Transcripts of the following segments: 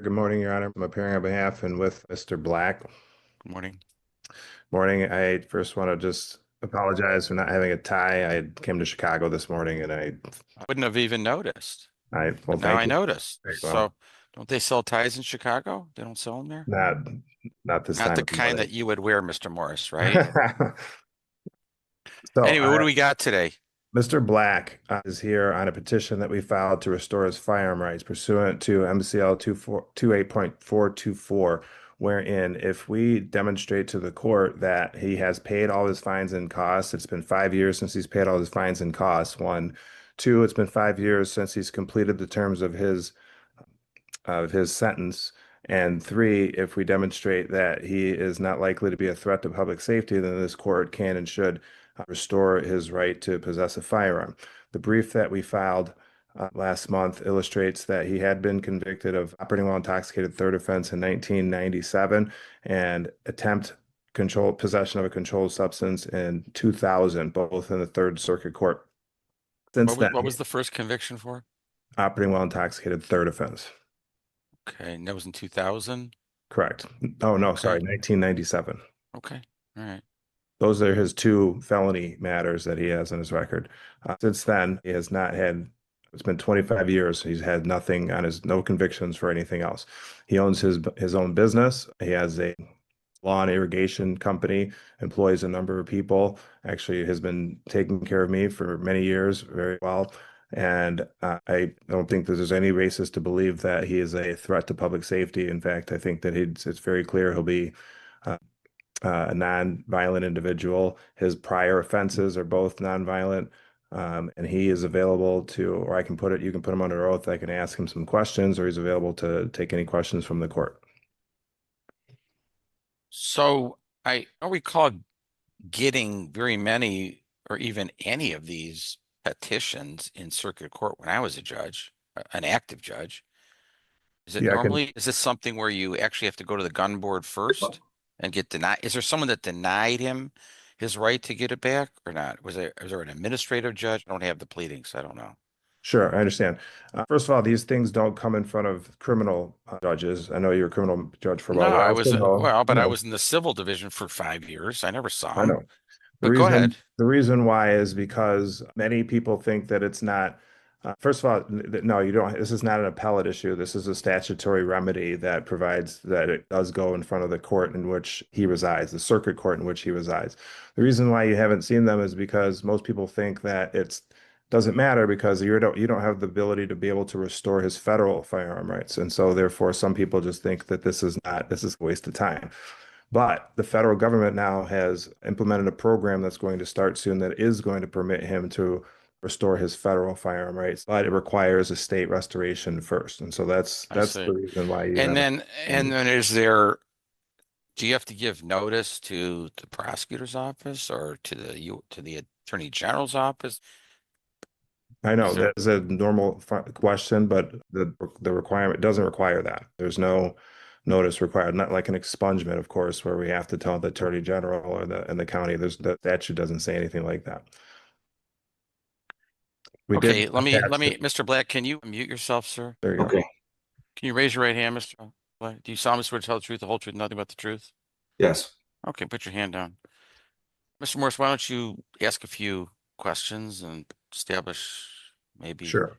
Good morning, Your Honor. I'm appearing on behalf and with Mr. Black. Good morning. Morning. I first want to just apologize for not having a tie. I came to Chicago this morning and I wouldn't have even noticed, well, but now thank I you. noticed. Very well. So, don't they sell ties in Chicago? They don't sell them there? Not, not this Not time the of the kind that morning. you would wear, Mr. Morris, right? So, Anyway, what do we got today? Mr. Black is here on a petition that we filed to restore his firearm rights pursuant to MCL 28.424, wherein if we demonstrate to the court that he has paid all his fines and costs, it's been 5 years since he's paid all his fines and costs. One, two, it's been 5 years since he's completed the terms of his sentence. And three, if we demonstrate that he is not likely to be a threat to public safety, then this court can and should restore his right to possess a firearm. The brief that we filed last month illustrates that he had been convicted of operating while intoxicated, third offense in 1997, and attempt control possession of a controlled substance in 2000, both in the Third Circuit Court. Since then, What was the first conviction for? operating while intoxicated, third offense. Okay, and that was in 2000. Correct. Oh, no, Okay, sorry, 1997. okay, all right. Those are his two felony matters that he has on his record. Since then, he has not had, it's been 25 years. He's had nothing on no convictions for anything else. He owns his own business. He has a lawn irrigation company, employs a number of people, actually has been taking care of me for many years very well. And I don't think that there's any basis to believe that he is a threat to public safety. In fact, I think that it's very clear he'll be uh, a non-violent individual. His prior offenses are both non-violent. And he is available to, or I can put it, you can put him under oath. I can ask him some questions, or he's available to take any questions from the court. So I don't recall getting very many or even any of these petitions in circuit court when I was a judge, an active judge. Yeah, I can. Is this something where you actually have to go to the gun board first and get denied? Is there someone that denied him his right to get it back or not? Was there an administrative judge? I don't have the pleadings. I don't know. Sure, I understand. First of all, these things don't come in front of criminal judges. I know you're a criminal judge for a No, while, but I also was, know, well, but I was in the civil division for 5 years. I never saw I him, know. The but go reason ahead. the reason why is because many people think that it's not. First of all, no, you don't. This is not an appellate issue. This is a statutory remedy that provides that it does go in front of the court in which he resides, the circuit court in which he resides. The reason why you haven't seen them is because most people think that it's doesn't matter because you don't have the ability to be able to restore his federal firearm rights, and so therefore some people just think that this is a waste of time. But the federal government now has implemented a program that's going to start soon that is going to permit him to restore his federal firearm rights, but it requires a state restoration first. And so I that's the see. reason why you And haven't. then, and then is there, do you have to give notice to the prosecutor's office or to to the attorney general's office? I Is know there, that is a normal question, but the requirement doesn't require that. There's no notice required, not like an expungement, of course, where we have to tell the attorney general or the county. The statute doesn't say anything like that. We did okay, attach it. Mr. Black, can you mute yourself, sir? There you go. Okay. Can you raise your right hand, Mr. Black? Do you solemnly swear to tell the truth, the whole truth, nothing but the truth? Yes. Okay, put your hand down. Mr. Morris, why don't you ask a few questions and establish maybe Sure.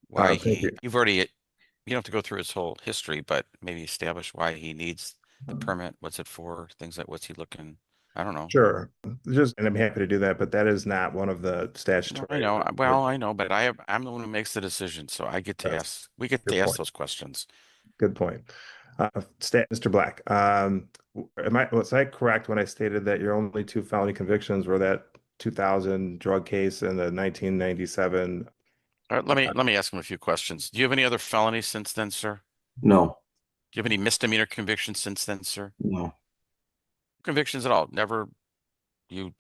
why Thank you. you've already, you don't have to go through his whole history, but maybe establish why he needs the permit, what's it for, things like what's he looking, I don't know. Sure. Just, and I'm happy to do that, but that is not one of the No, I statutory. know. Well, I know, but I'm the one who makes the decision, so I get to That's ask. We get good to ask point. those questions. Good point. Mr. Black, was I correct when I stated that your only two felony convictions were that 2000 drug case and the 1997? All right, let me ask him a few questions. Do you have any other felonies since then, sir? No. Do you have any misdemeanor convictions since then, sir? No. Convictions at all? Never. You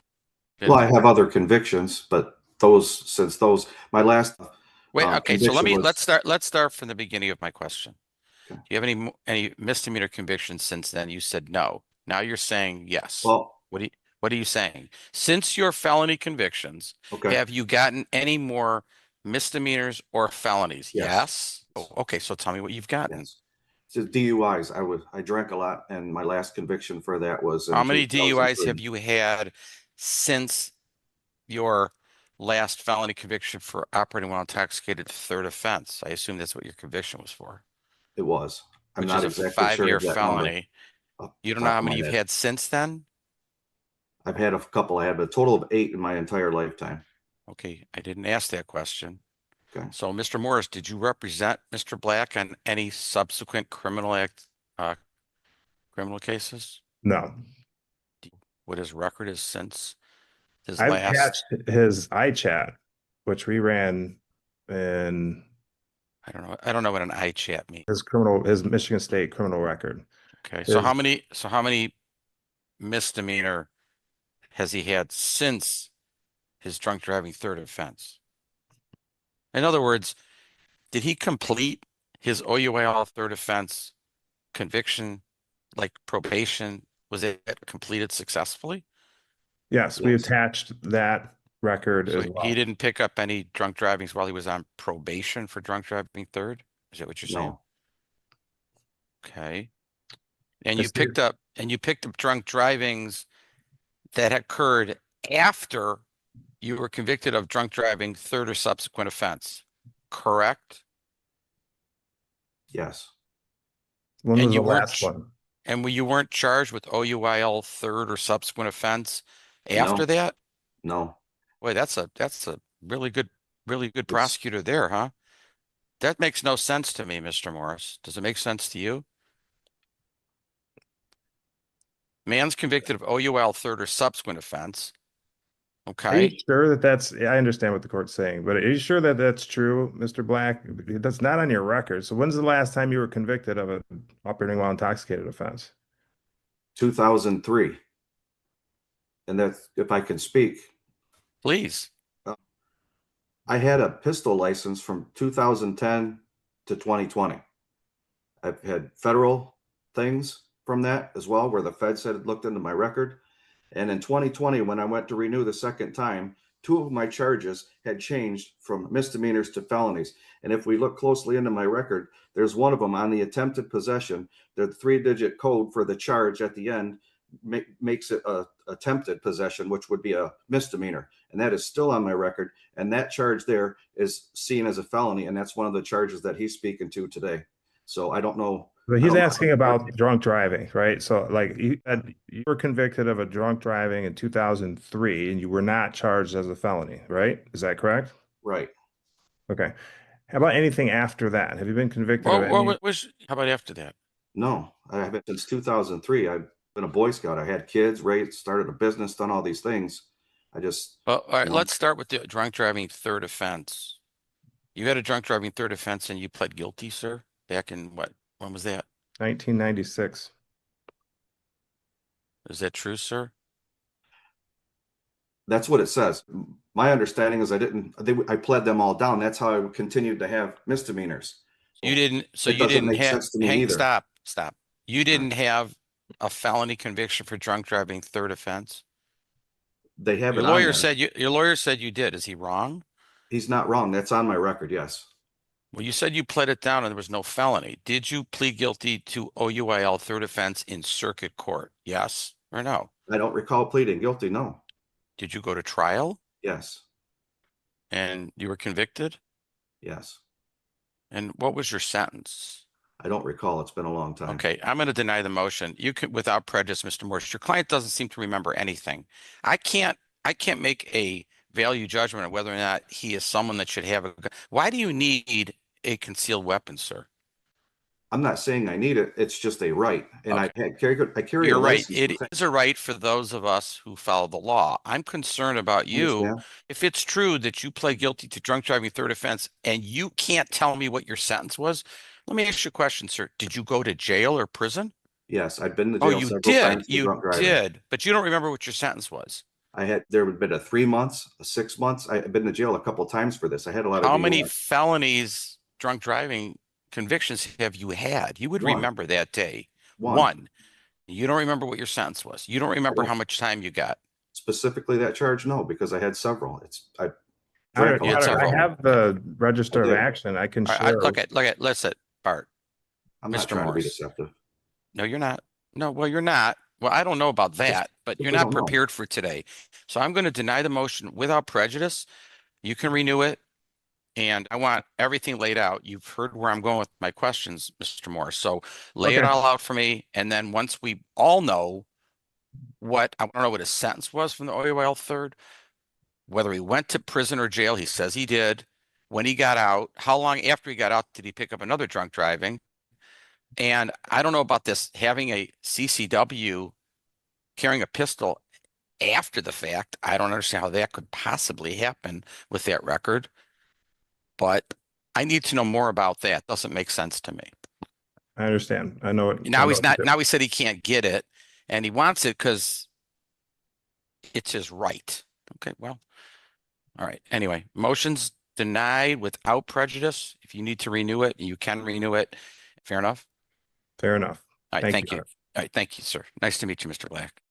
Well, I been have other convictions, but my last wait? Okay, so conviction was let's start from the beginning of my question. okay. Do you have any misdemeanor convictions since then? You said no. Now you're saying yes. Well, What are you saying? Since your felony convictions, okay. have you gotten any more misdemeanors or felonies? Yes. Yes. Oh, okay, so tell me what you've gotten. Yes. To DUIs, I drank a lot, and my last conviction for that was in How many DUIs 2003. have you had since your last felony conviction for operating while intoxicated, third offense? I assume that's what your conviction was for, It was. I'm which not is a exactly sure 5-year of that number felony. off You the don't know top how of my many you've head. had since then? I've had a couple. I had a total of 8 in my entire lifetime. Okay, I didn't ask that question. Okay. So, Mr. Morris, did you represent Mr. Black on any subsequent criminal cases? No. What his record is since his I've last? patched his iChat, which we ran in I don't know. I don't know what an iChat means. his Michigan State criminal record. Okay, so His, how many misdemeanor has he had since his drunk driving third offense? In other words, did he complete his OUIL third offense conviction, like probation? Was it completed successfully? yes, we Yes. attached that record So as he well. didn't pick up any drunk drivings while he was on probation for drunk driving third? Is that what you're saying? No. Okay. And I you see. picked up drunk drivings that occurred after you were convicted of drunk driving third or subsequent offense, correct? Yes. When And was you the weren't last one? you weren't charged with OUIL third or subsequent offense after No. that? No. Boy, that's a really good It's prosecutor there, huh? That makes no sense to me, Mr. Morris. Does it make sense to you? Man's convicted of OUL third or subsequent offense. Are you Okay. sure that I understand what the court's saying, but are you sure that that's true, Mr. Black? That's not on your record. So when's the last time you were convicted of an operating while intoxicated offense? 2003. And that's, if I can speak, Please. I had a pistol license from 2010 to 2020. I've had federal things from that as well, where the feds had looked into my record. And in 2020, when I went to renew the second time, 2 of my charges had changed from misdemeanors to felonies. And if we look closely into my record, there's one of them on the attempted possession. The 3-digit code for the charge at the end makes it a attempted possession, which would be a misdemeanor. And that is still on my record. And that charge there is seen as a felony. And that's one of the charges that he's speaking to today. So I don't know. But I he's don't know. asking about drunk driving, right? So like you were convicted of a drunk driving in 2003 and you were not charged as a felony, right? Is that correct? Right. Okay. How about anything after that? Have you been convicted of Well, any? how about after that? No, I haven't since 2003. I've been a Boy Scout. I had kids, raised, started a business, done all these things. I just, Well, all right, you know, let's start with the drunk driving third offense. You had a drunk driving third offense and you pled guilty, sir? Back in what? When was that? 1996. Is that true, sir? that's what it says. My understanding is I pled them all down. That's how I continued to have misdemeanors. You didn't, so It you doesn't didn't make have, sense to me either. stop. You didn't have a felony conviction for drunk driving third offense? They have Your it on lawyer there. said your lawyer said you did. Is he wrong? He's not wrong. That's on my record. Yes. Well, you said you pled it down and there was no felony. Did you plead guilty to OUIL third offense in circuit court? Yes or no? I don't recall pleading guilty. No. Did you go to trial Yes. and you were convicted? Yes. And what was your sentence? I don't recall. It's been a long time. Okay, I'm going to deny the motion. You can, without prejudice, Mr. Morris, your client doesn't seem to remember anything. I can't make a value judgment on whether or not he is someone that should have a gun. Why do you need a concealed weapon, sir? I'm not saying I need it. It's just a right. And I carry You're a right. license. It is a right for those of us who follow the law. I'm concerned about you. Understand? If it's true that you pled guilty to drunk driving third offense and you can't tell me what your sentence was, let me ask you a question, sir. Did you go to jail or prison? Yes, I've been to Oh, jail you several did. times for You drunk driving. did, but you don't remember what your sentence was. There would have been a 3 months, a 6 months. I've been to jail a couple of times for this. I had a lot of How many DUIs. felonies, drunk driving convictions have you had? You would One. remember that day. One. One. You don't remember what your sentence was. You don't remember don't. how much time you got. Specifically that charge, no, because I had several. I I drank a lot. several. have the register I of did. action. I can I share. look at, listen, Bart. I'm not Mr. trying to be Morris. deceptive. No, you're not. No, well, you're not. Well, I don't know about that, but you're simply not don't know. prepared for today. So I'm going to deny the motion without prejudice. You can renew it. And I want everything laid out. You've heard where I'm going with my questions, Mr. Morris. So lay it Okay. all out for me. And then once we all know what, I want to know what his sentence was from the OUL third, whether he went to prison or jail. He says he did. When he got out, how long after he got out did he pick up another drunk driving? And I don't know about this having a CCW carrying a pistol after the fact. I don't understand how that could possibly happen with that record, but I need to know more about that. Doesn't make sense to me. I understand. I know it. Now he's not, now he said he can't get it and he wants it because it's his right. Okay, well, all right. Anyway, motion's denied without prejudice. If you need to renew it, you can renew it. Fair enough. Fair enough. All right, Thank thank you. you. All right, thank you, sir. Nice to meet you, Mr. Black.